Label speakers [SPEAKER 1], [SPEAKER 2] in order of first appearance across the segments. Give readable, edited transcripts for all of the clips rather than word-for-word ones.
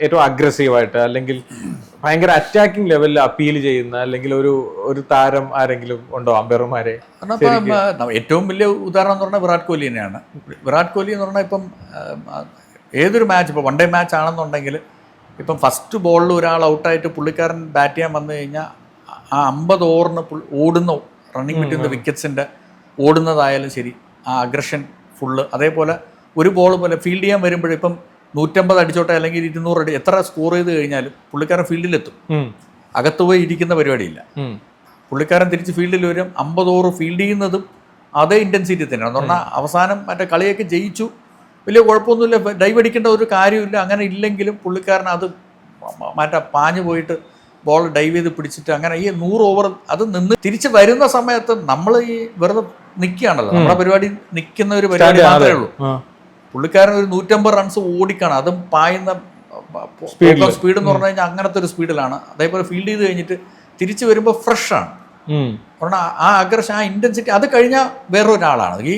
[SPEAKER 1] ഏറ്റവും അഗ്രസീവായിട്ട് അല്ലെങ്കിൽ ഭയങ്കര അറ്റാക്കിംഗ് ലെവലിൽ അപ്പീൽ ചെയ്യുന്ന അല്ലെങ്കിൽ ഒരു താരം ആരെങ്കിലും ഉണ്ടോ അമ്പയർമാരെ?
[SPEAKER 2] ഏറ്റവും വലിയ ഉദാഹരണം എന്ന് പറഞ്ഞാൽ വിരാട് കോഹ്ലി തന്നെയാണ്. വിരാട് കോഹ്ലി എന്ന് പറഞ്ഞാൽ ഇപ്പം ഏതൊരു മാച്ച്, ഇപ്പോൾ വൺ ഡേ മാച്ച് ആണെന്നുണ്ടെങ്കിൽ ഇപ്പം ഫസ്റ്റ് ബോളിൽ ഒരാൾ ഔട്ടായിട്ട് പുള്ളിക്കാരൻ ബാറ്റ് ചെയ്യാൻ വന്നു കഴിഞ്ഞാൽ ആ 50 ഓവറിന് ഓടുന്ന റണ്ണിങ് ബിറ്റ്വീൻ ദ വിക്കറ്റ്സിൻ്റെ ഓടുന്നതായാലും ശരി, ആ അഗ്രഷൻ ഫുള്ള്. അതേപോലെ ഒരു ബോൾ പോലെ ഫീൽഡ് ചെയ്യാൻ വരുമ്പോഴിപ്പം 150 അടിച്ചോട്ടെ അല്ലെങ്കിൽ 200 അടി എത്ര സ്കോർ ചെയ്ത് കഴിഞ്ഞാലും പുള്ളിക്കാരൻ ഫീൽഡിലെത്തും. അകത്ത് പോയി ഇരിക്കുന്ന പരിപാടിയില്ല. പുള്ളിക്കാരൻ തിരിച്ച് ഫീൽഡിൽ വരും. 50 ഓവർ ഫീൽഡ് ചെയ്യുന്നതും അതേ ഇൻറ്റൻസിറ്റി തന്നെയാണ്. എന്ന് പറഞ്ഞാൽ അവസാനം മറ്റേ കളിയൊക്കെ ജയിച്ചു, വലിയ കുഴപ്പമൊന്നുമില്ല, ഡൈവ് അടിക്കേണ്ട ഒരു കാര്യമില്ല. അങ്ങനെ ഇല്ലെങ്കിലും പുള്ളിക്കാരൻ അത് മറ്റേ പാഞ്ഞു പോയിട്ട് ബോൾ ഡൈവ് ചെയ്ത് പിടിച്ചിട്ട് അങ്ങനെ ഈ 100 ഓവർ അത് നിന്ന് തിരിച്ച് വരുന്ന സമയത്ത് നമ്മൾ ഈ വെറുതെ നിൽക്കുകയാണല്ലോ. നമ്മുടെ പരിപാടി നിൽക്കുന്ന ഒരു പരിപാടി മാത്രമേ ഉള്ളൂ. പുള്ളിക്കാരൻ ഒരു 150 റൺസ് ഓടിക്കണം, അതും പായുന്ന സ്പീഡ് എന്ന് പറഞ്ഞു കഴിഞ്ഞാൽ അങ്ങനത്തെ ഒരു സ്പീഡിലാണ്. അതേപോലെ ഫീൽഡ് ചെയ്ത് കഴിഞ്ഞിട്ട് തിരിച്ചു വരുമ്പോൾ ഫ്രഷാണ്. കാരണം ആ അഗ്രഷൻ, ആ ഇൻറ്റൻസിറ്റി അത് കഴിഞ്ഞാൽ വേറൊരാളാണ്. ഈ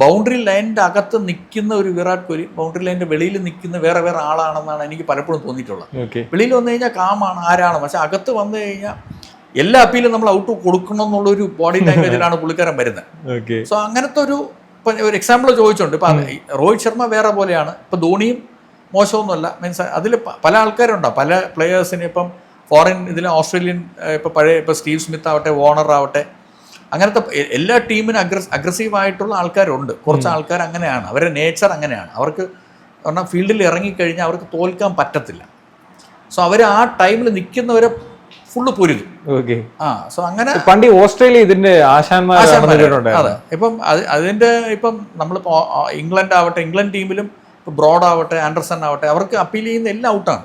[SPEAKER 2] ബൗണ്ടറി ലൈനിൻ്റെ അകത്ത് നിൽക്കുന്ന ഒരു വിരാട് കോഹ്ലി ബൗണ്ടറി ലൈനിൻ്റെ വെളിയിൽ നിൽക്കുന്ന വേറെ ആളാണെന്നാണ് എനിക്ക് പലപ്പോഴും തോന്നിയിട്ടുള്ളത്. വെളിയിൽ വന്നു കഴിഞ്ഞാൽ കാമാണ്, ആരാണ്, പക്ഷെ അകത്ത് വന്നു കഴിഞ്ഞാൽ എല്ലാ അപ്പീലും നമ്മൾ ഔട്ട് കൊടുക്കണം എന്നുള്ളൊരു ബോഡി ലാംഗ്വേജിലാണ് പുള്ളിക്കാരൻ വരുന്നത്. സോ അങ്ങനത്തെ ഒരു എക്സാമ്പിൾ ചോദിച്ചുണ്ട്. ഇപ്പം രോഹിത് ശർമ്മ വേറെ പോലെയാണ്, ഇപ്പം ധോണിയും മോശമൊന്നുമല്ല. മീൻസ് അതിൽ പല ആൾക്കാരുണ്ടാവും, പല പ്ലെയേഴ്സിന്. ഇപ്പം ഫോറിൻ ഇതിൽ ഓസ്ട്രേലിയൻ ഇപ്പോൾ പഴയ ഇപ്പോൾ സ്റ്റീവ് സ്മിത്ത് ആവട്ടെ, വാർണർ ആവട്ടെ, അങ്ങനത്തെ എല്ലാ ടീമിനും അഗ്രസീവായിട്ടുള്ള ആൾക്കാരുണ്ട്. കുറച്ച് ആൾക്കാർ അങ്ങനെയാണ്, അവരുടെ നേച്ചർ അങ്ങനെയാണ്. അവർക്ക് പറഞ്ഞാൽ ഫീൽഡിൽ ഇറങ്ങിക്കഴിഞ്ഞാൽ അവർക്ക് തോൽക്കാൻ പറ്റത്തില്ല. സോ അവർ ആ ടൈമിൽ നിൽക്കുന്നവരെ ഫുള്ള് പൊരുതും. സോ അങ്ങനെ
[SPEAKER 1] പണ്ട് ഓസ്ട്രേലിയ ഇതിന്റെ ആശാന്മാരുണ്ട്.
[SPEAKER 2] അതെ, ഇപ്പം അതിന്റെ ഇപ്പം നമ്മളിപ്പോൾ ഇംഗ്ലണ്ട് ആവട്ടെ, ഇംഗ്ലണ്ട് ടീമിലും ഇപ്പോൾ ബ്രോഡ് ആവട്ടെ, ആൻഡർസൺ ആവട്ടെ, അവർക്ക് അപ്പീൽ ചെയ്യുന്ന എല്ലാം ഔട്ടാണ്.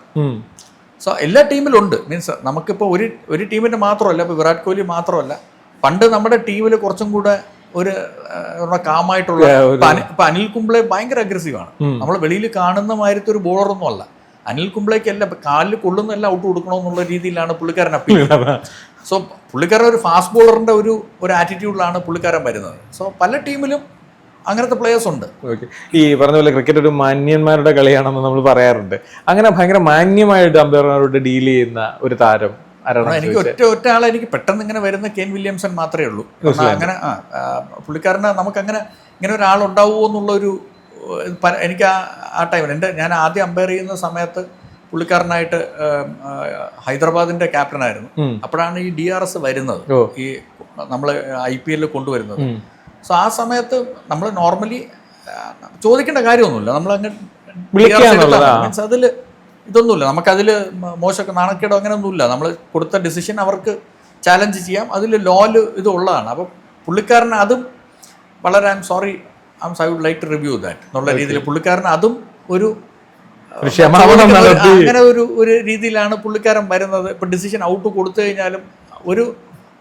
[SPEAKER 2] സോ എല്ലാ ടീമിലും ഉണ്ട്. മീൻസ് നമുക്കിപ്പോൾ ഒരു ടീമിന്റെ മാത്രമല്ല, ഇപ്പോൾ വിരാട് കോഹ്ലി മാത്രമല്ല, പണ്ട് നമ്മുടെ ടീമിൽ കുറച്ചും കൂടെ ഒരു കാമായിട്ടുള്ള ഇപ്പൊ അനിൽ കുംബ്ലെ ഭയങ്കര അഗ്രസീവാണ്. നമ്മൾ വെളിയിൽ കാണുന്ന മാതിരത്തെ ഒരു ബോളറൊന്നും അല്ല. അനിൽ കുംബ്ലേക്ക് എല്ലാം കാലിൽ കൊള്ളുന്ന എല്ലാം ഔട്ട് കൊടുക്കണമെന്നുള്ള രീതിയിലാണ് പുള്ളിക്കാരൻ അപ്പീൽ. സോ പുള്ളിക്കാരൻ ഒരു ഫാസ്റ്റ് ബോളറിന്റെ ഒരു ആറ്റിറ്റ്യൂഡിലാണ് പുള്ളിക്കാരൻ വരുന്നത്. സോ പല ടീമിലും അങ്ങനത്തെ പ്ലേയേഴ്സ് ഉണ്ട്.
[SPEAKER 1] ഈ പറഞ്ഞ പോലെ ക്രിക്കറ്റ് ഒരു മാന്യന്മാരുടെ കളിയാണെന്ന് നമ്മൾ പറയാറുണ്ട്. അങ്ങനെ ഭയങ്കര മാന്യമായിട്ട് അമ്പയർമാരോട് ഡീൽ ചെയ്യുന്ന ഒരു താരം
[SPEAKER 2] എനിക്ക് ഒറ്റ ആളെ എനിക്ക് പെട്ടെന്ന് ഇങ്ങനെ വരുന്ന കെയ്ൻ വില്യംസൺ മാത്രമേ ഉള്ളൂ. അങ്ങനെ പുള്ളിക്കാരന് നമുക്കങ്ങനെ ഇങ്ങനെ ഒരാളുണ്ടാവുമോ എന്നുള്ളൊരു എനിക്ക് ആ ടൈമിൽ ഞാൻ ആദ്യം അമ്പയർ ചെയ്യുന്ന സമയത്ത് പുള്ളിക്കാരനായിട്ട് ഹൈദരാബാദിന്റെ ക്യാപ്റ്റനായിരുന്നു. അപ്പോഴാണ് ഈ DRS വരുന്നത്, ഈ നമ്മൾ IPL കൊണ്ടുവരുന്നത്. സോ ആ സമയത്ത് നമ്മൾ നോർമലി ചോദിക്കേണ്ട കാര്യമൊന്നുമില്ല, നമ്മളങ്ങ് മീൻസ് അതിൽ ഇതൊന്നുമില്ല, നമുക്കതിൽ മോശമൊക്കെ നാണക്കേടോ അങ്ങനെയൊന്നുമില്ല. നമ്മൾ കൊടുത്ത ഡിസിഷൻ അവർക്ക് ചാലഞ്ച് ചെയ്യാം, അതിൽ ലോല് ഇതുള്ളതാണ്. അപ്പം പുള്ളിക്കാരൻ അതും വളരെ I would like to review that എന്നുള്ള രീതിയിൽ പുള്ളിക്കാരൻ അതും ഒരു അങ്ങനെ ഒരു രീതിയിലാണ് പുള്ളിക്കാരൻ വരുന്നത്. ഇപ്പം ഡിസിഷൻ ഔട്ട് കൊടുത്തു കഴിഞ്ഞാലും ഒരു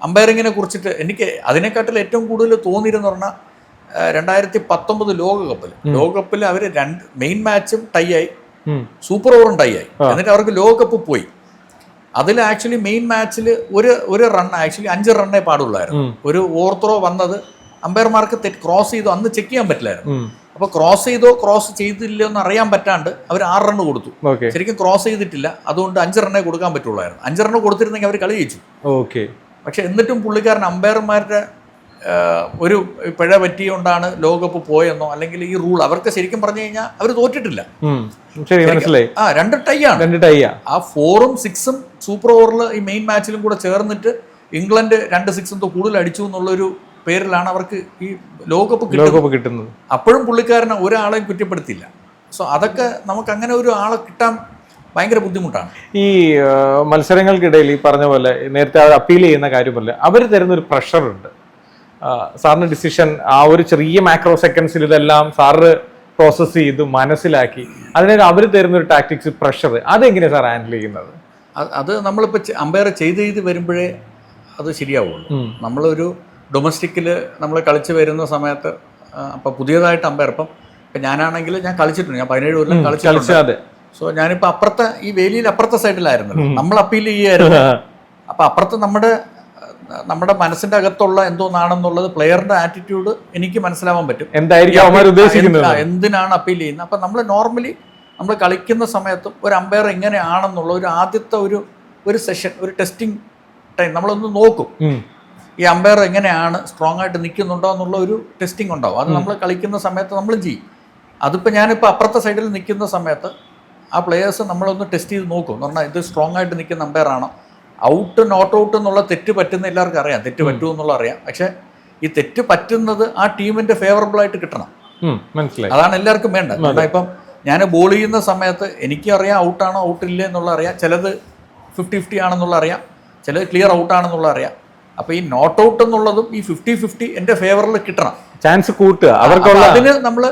[SPEAKER 2] അമ്പയറിങ്ങിനെ കുറിച്ചിട്ട് എനിക്ക് അതിനെക്കാട്ടിൽ ഏറ്റവും കൂടുതൽ തോന്നിയിരുന്ന് പറഞ്ഞാൽ 2019 ലോകകപ്പിൽ അവർ മെയിൻ മാച്ചും ടൈ ആയി, സൂപ്പർ ഓവറും ടൈ ആയി. എന്നിട്ട് അവർക്ക് ലോകകപ്പ് പോയി. അതിൽ ആക്ച്വലി മെയിൻ മാച്ചിൽ ഒരു റൺ, ആക്ച്വലി 5 റണ്ണേ പാടുള്ളായിരുന്നു. ഒരു ഓവർ ത്രോ വന്നത് അമ്പയർമാർക്ക് ക്രോസ് ചെയ്തോ അന്ന് ചെക്ക് ചെയ്യാൻ പറ്റില്ലായിരുന്നു. അപ്പോൾ ക്രോസ് ചെയ്തോ ക്രോസ് ചെയ്തില്ലയോ എന്ന് അറിയാൻ പറ്റാണ്ട് അവർ 6 റണ്ണ് കൊടുത്തു. ശരിക്കും ക്രോസ് ചെയ്തിട്ടില്ല, അതുകൊണ്ട് 5 റണ്ണേ കൊടുക്കാൻ പറ്റുള്ളായിരുന്നു. 5 റണ്ണ് കൊടുത്തിരുന്നെങ്കിൽ അവർ കളി ജയിച്ചു. പക്ഷെ എന്നിട്ടും പുള്ളിക്കാരൻ അമ്പയർമാരുടെ ഒരു പിഴ പറ്റിയോണ്ടാണ് ലോകകപ്പ് പോയെന്നോ അല്ലെങ്കിൽ ഈ റൂൾ അവർക്ക് ശരിക്കും പറഞ്ഞു കഴിഞ്ഞാൽ അവർ തോറ്റിട്ടില്ല. 2 ടൈ ആണ്. ആ 4ഉം 6ഉം സൂപ്പർ ഓവറിൽ ഈ മെയിൻ മാച്ചിലും കൂടെ ചേർന്നിട്ട് ഇംഗ്ലണ്ട് 2 6 കൂടുതൽ അടിച്ചു എന്നുള്ളൊരു പേരിലാണ് അവർക്ക് ഈ ലോകകപ്പ് കിട്ടുന്നത്. അപ്പോഴും പുള്ളിക്കാരനെ ഒരാളെയും കുറ്റപ്പെടുത്തില്ല. സോ അതൊക്കെ നമുക്ക് അങ്ങനെ ഒരു ആളെ കിട്ടാൻ ഭയങ്കര ബുദ്ധിമുട്ടാണ്.
[SPEAKER 1] ഈ മത്സരങ്ങൾക്കിടയിൽ ഈ പറഞ്ഞ പോലെ നേരത്തെ അവർ അപ്പീൽ ചെയ്യുന്ന കാര്യമല്ല, അവർ തരുന്നൊരു പ്രഷറുണ്ട്. സാറിന് ഡിസിഷൻ ആ ഒരു ചെറിയ മാക്രോ സെക്കൻഡ്സിൽ ഇതെല്ലാം സാറ് പ്രോസസ്സ് ചെയ്ത് മനസ്സിലാക്കി അതിന് അവർ തരുന്നൊരു ടാക്ടിക്സ് പ്രഷർ, അതെങ്ങനെയാണ് സാർ ഹാൻഡിൽ ചെയ്യുന്നത്?
[SPEAKER 2] അത് നമ്മളിപ്പോൾ അമ്പയർ ചെയ്ത് വരുമ്പോഴേ അത് ശരിയാവുള്ളൂ. നമ്മളൊരു ഡൊമസ്റ്റിക്കിൽ നമ്മൾ കളിച്ച് വരുന്ന സമയത്ത് അപ്പം പുതിയതായിട്ട് അമ്പയർ ഇപ്പം ഞാനാണെങ്കിൽ ഞാൻ കളിച്ചിട്ടുണ്ട്, ഞാൻ 17 കൊല്ലം കളിച്ചിട്ടുണ്ട്. സോ ഞാനിപ്പോൾ അപ്പുറത്തെ ഈ വേലിയിൽ അപ്പുറത്തെ സൈഡിലായിരുന്നു, നമ്മൾ അപ്പീൽ ചെയ്യുമായിരുന്നു. അപ്പം അപ്പുറത്ത് നമ്മുടെ മനസ്സിന്റെ അകത്തുള്ള എന്തോന്നാണെന്നുള്ളത് പ്ലെയറിന്റെ ആറ്റിറ്റ്യൂഡ് എനിക്ക് മനസ്സിലാവാൻ പറ്റും,
[SPEAKER 1] എന്തിനാണ്
[SPEAKER 2] അപ്പീൽ ചെയ്യുന്നത്. അപ്പം നമ്മൾ നോർമലി നമ്മൾ കളിക്കുന്ന സമയത്തും ഒരു അമ്പയർ എങ്ങനെയാണെന്നുള്ള ഒരു ആദ്യത്തെ ഒരു സെഷൻ, ഒരു ടെസ്റ്റിംഗ് ടൈം നമ്മളൊന്ന് നോക്കും. ഈ അമ്പയർ എങ്ങനെയാണ്, സ്ട്രോങ് ആയിട്ട് നിൽക്കുന്നുണ്ടോ എന്നുള്ള ഒരു ടെസ്റ്റിംഗ് ഉണ്ടാവും. അത് നമ്മൾ കളിക്കുന്ന സമയത്ത് നമ്മളും ചെയ്യും. അതിപ്പോൾ ഞാനിപ്പോൾ അപ്പുറത്തെ സൈഡിൽ നിൽക്കുന്ന സമയത്ത് ആ പ്ലെയേഴ്സ് നമ്മളൊന്ന് ടെസ്റ്റ് ചെയ്ത് നോക്കും. എന്ന് പറഞ്ഞാൽ ഇത് സ്ട്രോങ് ആയിട്ട് നിൽക്കുന്ന അമ്പയർ ആണോ, ഔട്ട് നോട്ട് ഔട്ട് എന്നുള്ള തെറ്റ് പറ്റുന്ന എല്ലാവർക്കും അറിയാം, തെറ്റ് പറ്റുമെന്നുള്ള അറിയാം. പക്ഷേ ഈ തെറ്റ് പറ്റുന്നത് ആ ടീമിൻ്റെ ഫേവറബിളായിട്ട് കിട്ടണം.
[SPEAKER 1] മനസ്സിലായി.
[SPEAKER 2] അതാണ് എല്ലാവർക്കും വേണ്ടത്. കാരണം ഇപ്പം ഞാൻ ബോൾ ചെയ്യുന്ന സമയത്ത് എനിക്കറിയാം ഔട്ടാണോ ഔട്ടില്ല എന്നുള്ള അറിയാം, ചിലത് 50-50 ആണെന്നുള്ള അറിയാം, ചിലത് ക്ലിയർ ഔട്ടാണെന്നുള്ള അറിയാം. അപ്പോൾ ഈ നോട്ട് ഔട്ട് എന്നുള്ളതും ഈ 50-50 എൻ്റെ ഫേവറിൽ കിട്ടണം,
[SPEAKER 1] ചാൻസ് കൂട്ടുക.
[SPEAKER 2] അതിന് നമ്മൾ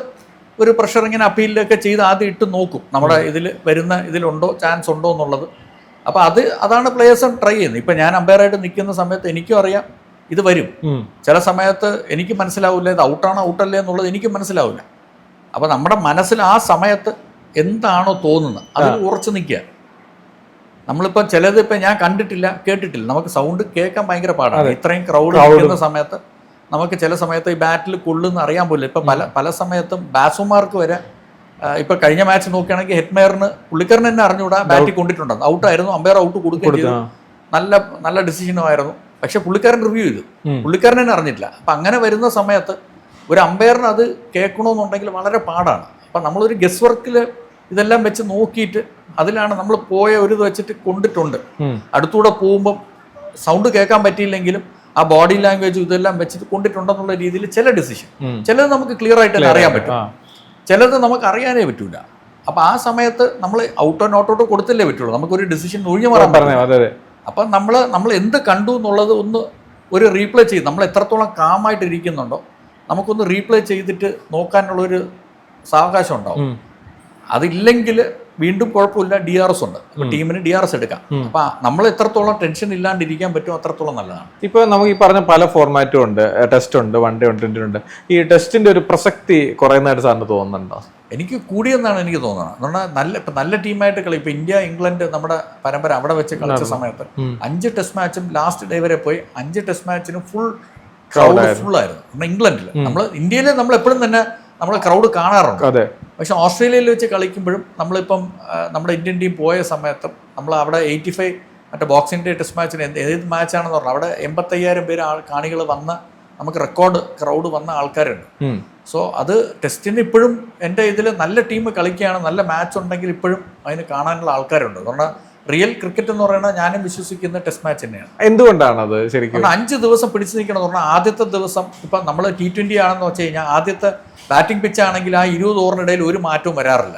[SPEAKER 2] ഒരു പ്രഷർ ഇങ്ങനെ അപ്പീലൊക്കെ ചെയ്ത് ആദ്യം ഇട്ട് നോക്കും നമ്മുടെ ഇതിലുണ്ടോ ചാൻസ് ഉണ്ടോ എന്നുള്ളത്. അപ്പോൾ അതാണ് പ്ലേയേഴ്സും ട്രൈ ചെയ്യുന്നത്. ഇപ്പം ഞാൻ അമ്പയറായിട്ട് നിൽക്കുന്ന സമയത്ത് എനിക്കും അറിയാം ഇത് വരും. ചില സമയത്ത് എനിക്ക് മനസ്സിലാവില്ല ഇത് ഔട്ടാണോ ഔട്ടല്ലേ എന്നുള്ളത് എനിക്ക് മനസ്സിലാവില്ല. അപ്പോൾ നമ്മുടെ മനസ്സിൽ ആ സമയത്ത് എന്താണോ തോന്നുന്നത് അതിൽ ഉറച്ചു നിൽക്കുക. നമ്മളിപ്പോൾ ചിലത് ഇപ്പം ഞാൻ കണ്ടിട്ടില്ല കേട്ടിട്ടില്ല, നമുക്ക് സൗണ്ട് കേൾക്കാൻ ഭയങ്കര പാടാണ്. ഇത്രയും ക്രൗഡ് നിൽക്കുന്ന സമയത്ത് നമുക്ക് ചില സമയത്ത് ഈ ബാറ്റിൽ കൊള്ളുന്ന അറിയാൻ പോലും. ഇപ്പം പല സമയത്തും ബാറ്റ്സ്മാർക്ക് വരെ ഇപ്പം കഴിഞ്ഞ മാച്ച് നോക്കുകയാണെങ്കിൽ ഹെറ്റ്മെയറിന് പുള്ളിക്കാരൻ തന്നെ അറിഞ്ഞുകൂടാ ബാറ്റിൽ കൊണ്ടിട്ടുണ്ടെന്ന്. ഔട്ടായിരുന്നു, അമ്പയർ ഔട്ട് കൊടുക്കുകയും ചെയ്തു, നല്ല ഡിസിഷനും ആയിരുന്നു. പക്ഷെ പുള്ളിക്കാരൻ റിവ്യൂ ചെയ്തു, പുള്ളിക്കാരൻ തന്നെ അറിഞ്ഞിട്ടില്ല. അപ്പം അങ്ങനെ വരുന്ന സമയത്ത് ഒരു അമ്പയറിന് അത് കേൾക്കണമെന്നുണ്ടെങ്കിൽ വളരെ പാടാണ്. അപ്പം നമ്മളൊരു ഗസ് വർക്കിൽ ഇതെല്ലാം വെച്ച് നോക്കിയിട്ട് അതിലാണ് നമ്മൾ പോയ ഒരു ഇത് വെച്ചിട്ട് കൊണ്ടിട്ടുണ്ട്. അടുത്തൂടെ പോകുമ്പം സൗണ്ട് കേൾക്കാൻ പറ്റിയില്ലെങ്കിലും ആ ബോഡി ലാംഗ്വേജ് ഇതെല്ലാം വെച്ചിട്ട് കൊണ്ടിട്ടുണ്ടെന്നുള്ള രീതിയിൽ ചില ഡിസിഷൻ, ചിലത് നമുക്ക് ക്ലിയർ ആയിട്ട് തന്നെ അറിയാൻ പറ്റും, ചിലത് നമുക്ക് അറിയാനേ പറ്റൂല. അപ്പം ആ സമയത്ത് നമ്മൾ ഔട്ടോ നോട്ടോട്ടോ കൊടുത്തല്ലേ പറ്റുള്ളൂ, നമുക്കൊരു ഡിസിഷൻ ഒഴിഞ്ഞു മാറാൻ പറ്റില്ല. അപ്പം നമ്മൾ എന്ത് കണ്ടു എന്നുള്ളത് ഒരു റീപ്ലേ ചെയ്ത് നമ്മൾ എത്രത്തോളം കാമായിട്ട് ഇരിക്കുന്നുണ്ടോ നമുക്കൊന്ന് റീപ്ലേ ചെയ്തിട്ട് നോക്കാനുള്ളൊരു സാവകാശം ഉണ്ടാവും. അതില്ലെങ്കിൽ വീണ്ടും കുഴപ്പമില്ല, DRS ഉണ്ട്, ടീമിന് DRS എടുക്കാം. അപ്പൊ നമ്മൾ എത്രത്തോളം ടെൻഷൻ ഇല്ലാണ്ടിരിക്കാൻ പറ്റും അത്രത്തോളം നല്ലതാണ്.
[SPEAKER 1] ഇപ്പൊ നമുക്ക് ഈ പറഞ്ഞ പല ഫോർമാറ്റും ഉണ്ട്, ടെസ്റ്റ് ഉണ്ട്, വൺ ഡേ ഉണ്ട്, ഉണ്ട്. ഈ ടെസ്റ്റിന്റെ ഒരു പ്രസക്തി കുറയുന്നതായിട്ട് സാറിന് തോന്നുന്നുണ്ടോ?
[SPEAKER 2] എനിക്ക് കൂടിയെന്നാണ് എനിക്ക് തോന്നുന്നത്. എന്ന് പറഞ്ഞാൽ നല്ല ടീമായിട്ട് കളി. ഇപ്പൊ ഇന്ത്യ ഇംഗ്ലണ്ട് നമ്മുടെ പരമ്പര അവിടെ വെച്ച് കളിച്ച സമയത്ത് 5 ടെസ്റ്റ് മാച്ചും ലാസ്റ്റ് ഡേ വരെ പോയി 5 ടെസ്റ്റ് മാച്ചിനും ഫുൾ ആയിരുന്നു. നമ്മുടെ ഇംഗ്ലണ്ടിൽ, നമ്മൾ ഇന്ത്യയിൽ നമ്മൾ എപ്പോഴും തന്നെ നമ്മൾ ക്രൗഡ് കാണാറുണ്ട്. പക്ഷെ ഓസ്ട്രേലിയയിൽ വെച്ച് കളിക്കുമ്പോഴും നമ്മളിപ്പം നമ്മുടെ ഇന്ത്യൻ ടീം പോയ സമയത്തും നമ്മൾ അവിടെ 85 മറ്റേ ബോക്സിംഗ് ഡേ ടെസ്റ്റ് മാച്ചിന് ഏത് മാച്ചാണെന്ന് പറഞ്ഞാൽ അവിടെ 85,000 പേര് കാണികൾ വന്ന് നമുക്ക് റെക്കോർഡ് ക്രൗഡ് വന്ന ആൾക്കാരുണ്ട്. സോ അത് ടെസ്റ്റിന് ഇപ്പോഴും എൻ്റെ ഇതിൽ നല്ല ടീം കളിക്കുകയാണ്, നല്ല മാച്ച് ഉണ്ടെങ്കിൽ ഇപ്പോഴും അതിന് കാണാനുള്ള ആൾക്കാരുണ്ട്. അതുകൊണ്ട് റിയൽ ക്രിക്കറ്റ് എന്ന് പറയുന്നത് ഞാനും വിശ്വസിക്കുന്ന ടെസ്റ്റ് മാച്ച് തന്നെയാണ്.
[SPEAKER 1] എന്തുകൊണ്ടാണ് അത് ശരിക്കും
[SPEAKER 2] 5 ദിവസം പിടിച്ചു നിൽക്കണം എന്ന് പറഞ്ഞാൽ ആദ്യത്തെ ദിവസം ഇപ്പം നമ്മൾ T20 ആണെന്ന് വെച്ച് കഴിഞ്ഞാൽ ആദ്യത്തെ ബാറ്റിംഗ് പിച്ച് ആണെങ്കിൽ ആ 20 ഓവറിനിടയിൽ ഒരു മാറ്റവും വരാറില്ല,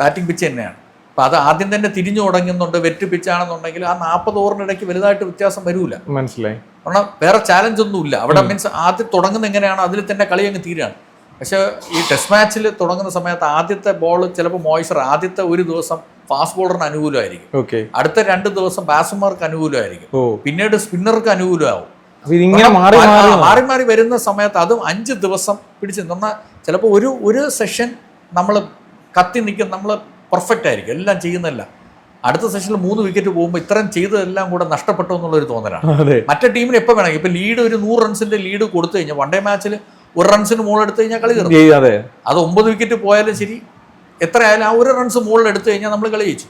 [SPEAKER 2] ബാറ്റിംഗ് പിച്ച് തന്നെയാണ്. അപ്പം അത് ആദ്യം തന്നെ തിരിഞ്ഞു തുടങ്ങുന്നുണ്ട്. വെറ്റ് പിച്ചാണെന്നുണ്ടെങ്കിൽ ആ 40 ഓവറിനിടയ്ക്ക് വലുതായിട്ട് വ്യത്യാസം വരൂല.
[SPEAKER 1] മനസ്സിലായി.
[SPEAKER 2] കാരണം വേറെ ചാലഞ്ച് ഒന്നും ഇല്ല അവിടെ. മീൻസ് ആദ്യം തുടങ്ങുന്ന എങ്ങനെയാണ് അതിൽ തന്നെ കളി അങ്ങ് തീരാണ്. പക്ഷെ ഈ ടെസ്റ്റ് മാച്ചിൽ തുടങ്ങുന്ന സമയത്ത് ആദ്യത്തെ ബോൾ ചിലപ്പോൾ മോയ്സർ ആദ്യത്തെ ഒരു ദിവസം ഫാസ്റ്റ് ബോളറിന് അനുകൂലമായിരിക്കും, അടുത്ത 2 ദിവസം ബാറ്റ്സ്മാർക്ക് അനുകൂലമായിരിക്കും, പിന്നീട് സ്പിന്നർക്ക് അനുകൂലമാവും. മാറി മാറി വരുന്ന സമയത്ത് അതും 5 ദിവസം പിടിച്ച് എന്നാൽ ചിലപ്പോൾ ഒരു സെഷൻ നമ്മൾ കത്തി നിൽക്കും, നമ്മൾ പെർഫെക്റ്റ് ആയിരിക്കും എല്ലാം ചെയ്യുന്നില്ല. അടുത്ത സെഷനിൽ 3 വിക്കറ്റ് പോകുമ്പോൾ ഇത്രയും ചെയ്തതെല്ലാം കൂടെ നഷ്ടപ്പെട്ടു എന്നുള്ളൊരു തോന്നലാണ്. മറ്റേ ടീമിന് എപ്പോൾ വേണമെങ്കിൽ ഇപ്പം ലീഡ് ഒരു 100 റൺസിന്റെ ലീഡ് കൊടുത്തു കഴിഞ്ഞാൽ വൺ ഡേ മാച്ചിൽ 1 റൺസിന് മുകളിൽ എടുത്തു കഴിഞ്ഞാൽ കളി തീർന്നു. അത് 9 വിക്കറ്റ് പോയാലും ശരി, എത്ര ആയാലും ആ 1 റൺസ് മുകളിൽ എടുത്തു കഴിഞ്ഞാൽ നമ്മൾ കളി ജയിച്ചു.